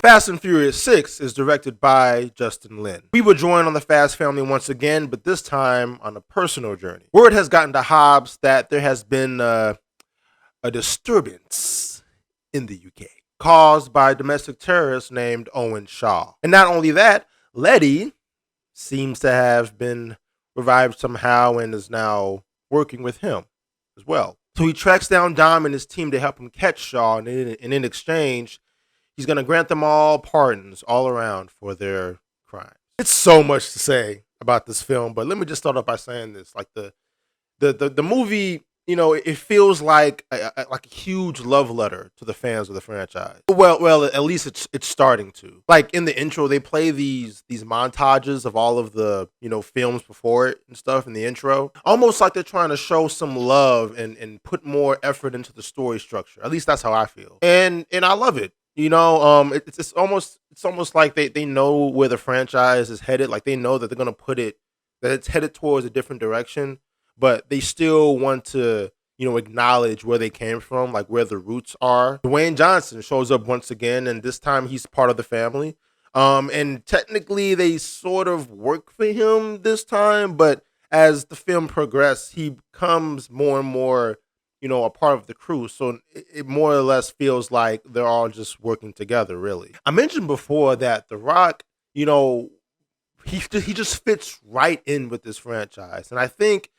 Fast and Furious 6 is directed by Justin Lin. We were joined on the Fast family once again, but this time on a personal journey. Word has gotten to Hobbs that there has been a disturbance in the UK caused by a domestic terrorist named Owen Shaw. And not only that, Letty seems to have been revived somehow and is now working with him as well. So he tracks down Dom and his team to help him catch Shaw, and in exchange, he's going to grant them all pardons all around for their crimes. It's so much to say about this film, but let me just start off by saying this. Like the movie, you know, it feels like a huge love letter to the fans of the franchise. Well, at least it's starting to. Like in the intro, they play these montages of all of the, you know, films before it and stuff in the intro. Almost like they're trying to show some love and put more effort into the story structure. At least that's how I feel. And I love it. You know, it's almost like they know where the franchise is headed. Like they know that they're gonna put it, that it's headed towards a different direction, but they still want to, you know, acknowledge where they came from, like where the roots are. Dwayne Johnson shows up once again, and this time he's part of the family. And technically they sort of work for him this time, but as the film progresses, he becomes more and more, you know, a part of the crew. So it more or less feels like they're all just working together, really. I mentioned before that The Rock, you know, he just fits right in with this franchise. And I think,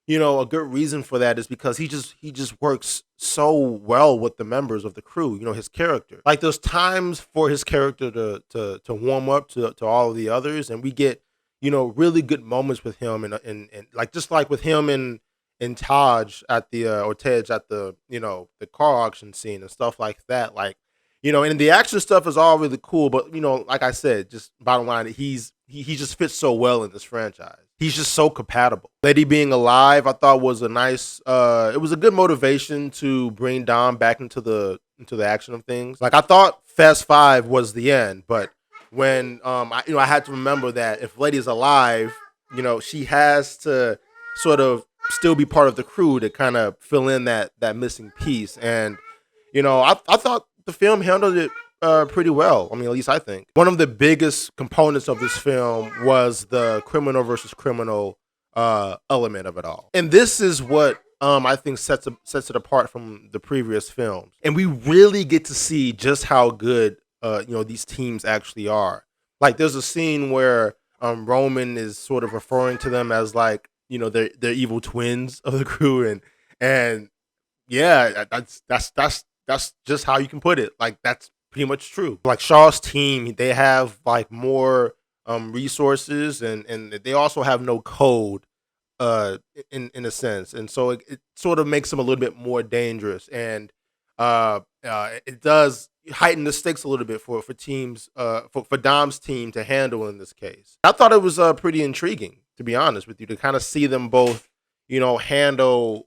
you know, a good reason for that is because he just works so well with the members of the crew, you know, his character. Like there's times for his character to warm up to all of the others, and we get, you know, really good moments with him and like just like with him and Taj at the or Tej at the, you know, the car auction scene and stuff like that. Like, you know, and the action stuff is all really cool, but you know, like I said, just bottom line, he just fits so well in this franchise. He's just so compatible. Letty being alive, I thought was a nice it was a good motivation to bring Dom back into the action of things. Like I thought Fast 5 was the end, but when I had to remember that if Letty's alive, you know, she has to sort of still be part of the crew to kind of fill in that missing piece. And, you know, I thought the film handled it pretty well. I mean, at least I think. One of the biggest components of this film was the criminal versus criminal element of it all. And this is what I think sets it apart from the previous films. And we really get to see just how good you know, these teams actually are. Like there's a scene where Roman is sort of referring to them as like, you know, they're evil twins of the crew, and yeah, that's just how you can put it. Like that's pretty much true. Like Shaw's team, they have like more resources, and they also have no code in a sense, and so it sort of makes them a little bit more dangerous, and it does heighten the stakes a little bit for teams for Dom's team to handle in this case. I thought it was pretty intriguing, to be honest with you, to kind of see them both, you know, handle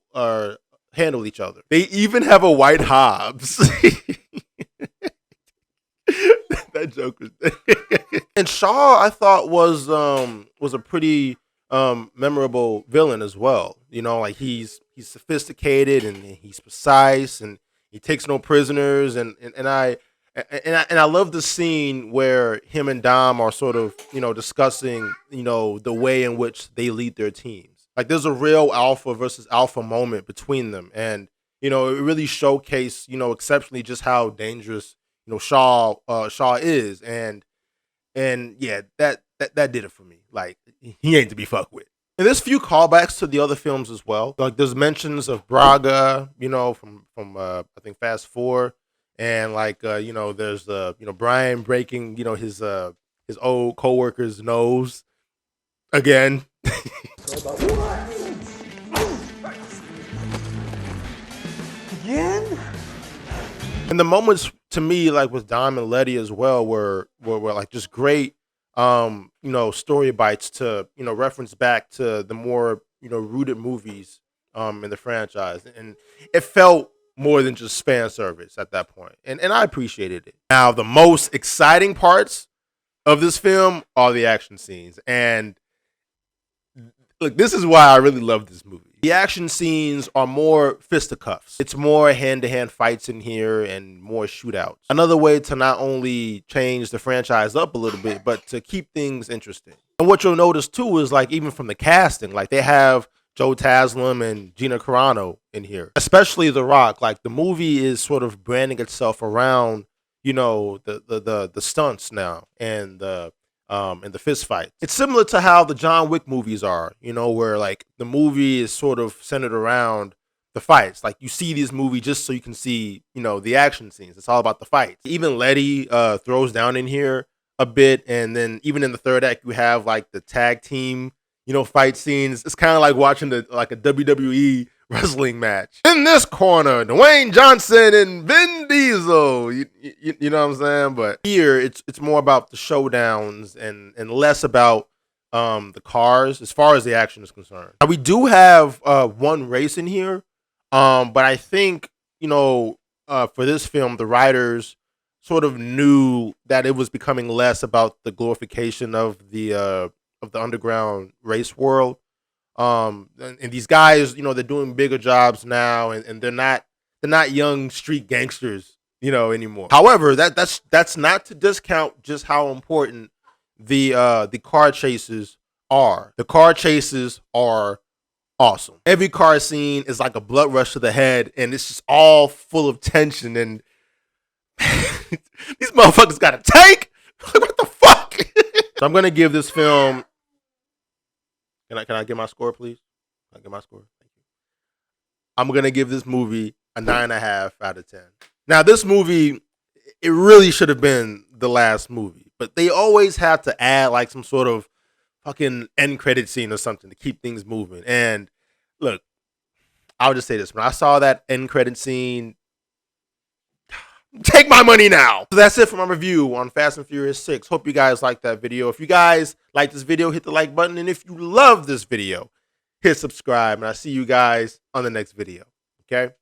each other. They even have a white Hobbs. That joke was and Shaw, I thought was a pretty memorable villain as well. You know, like he's sophisticated and he's precise and he takes no prisoners, and I love the scene where him and Dom are sort of, you know, discussing, you know, the way in which they lead their teams. Like there's a real alpha versus alpha moment between them, and you know, it really showcased, you know, exceptionally just how dangerous, you know, Shaw is, and yeah, that did it for me. Like he ain't to be fucked with. And there's a few callbacks to the other films as well. Like there's mentions of Braga, you know, from I think Fast 4, and like you know, there's you know, Brian breaking, you know, his old coworker's nose again. Again? And the moments to me, like with Dom and Letty as well, were like just great you know, story bites to, you know, reference back to the more, you know, rooted movies in the franchise, and it felt more than just fan service at that point, and I appreciated it. Now the most exciting parts of this film are the action scenes, and look, this is why I really love this movie. The action scenes are more fisticuffs. It's more hand-to-hand fights in here and more shootouts. Another way to not only change the franchise up a little bit, but to keep things interesting. And what you'll notice too is like even from the casting, like they have Joe Taslim and Gina Carano in here, especially The Rock. Like the movie is sort of branding itself around, the stunts now and the fist fight. It's similar to how the John Wick movies are, where like the movie is sort of centered around the fights. Like you see these movies just so you can see, the action scenes. It's all about the fights. Even Letty throws down in here a bit, and then even in the third act, you have like the tag team, fight scenes. It's kind of like watching a WWE wrestling match. In this corner, Dwayne Johnson and Vin Diesel. You know what I'm saying? But here, it's more about the showdowns and less about the cars as far as the action is concerned. Now, we do have one race in here, but I think for this film, the writers sort of knew that it was becoming less about the glorification of the underground race world. And these guys, they're doing bigger jobs now, and they're not young street gangsters, anymore. However, that's not to discount just how important the car chases are. The car chases are awesome. Every car scene is like a blood rush to the head, and it's just all full of tension. And these motherfuckers got a tank. What the fuck? So I'm gonna give this film. Can I get my score, please? Can I get my score? Thank you. I'm gonna give this movie a 9.5 out of 10. Now, this movie, it really should have been the last movie, but they always have to add like some sort of fucking end credit scene or something to keep things moving. And look, I'll just say this: when I saw that end credit scene, take my money now. So that's it for my review on Fast and Furious 6. Hope you guys liked that video. If you guys like this video, hit the like button. And if you love this video, hit subscribe. And I'll see you guys on the next video. Okay?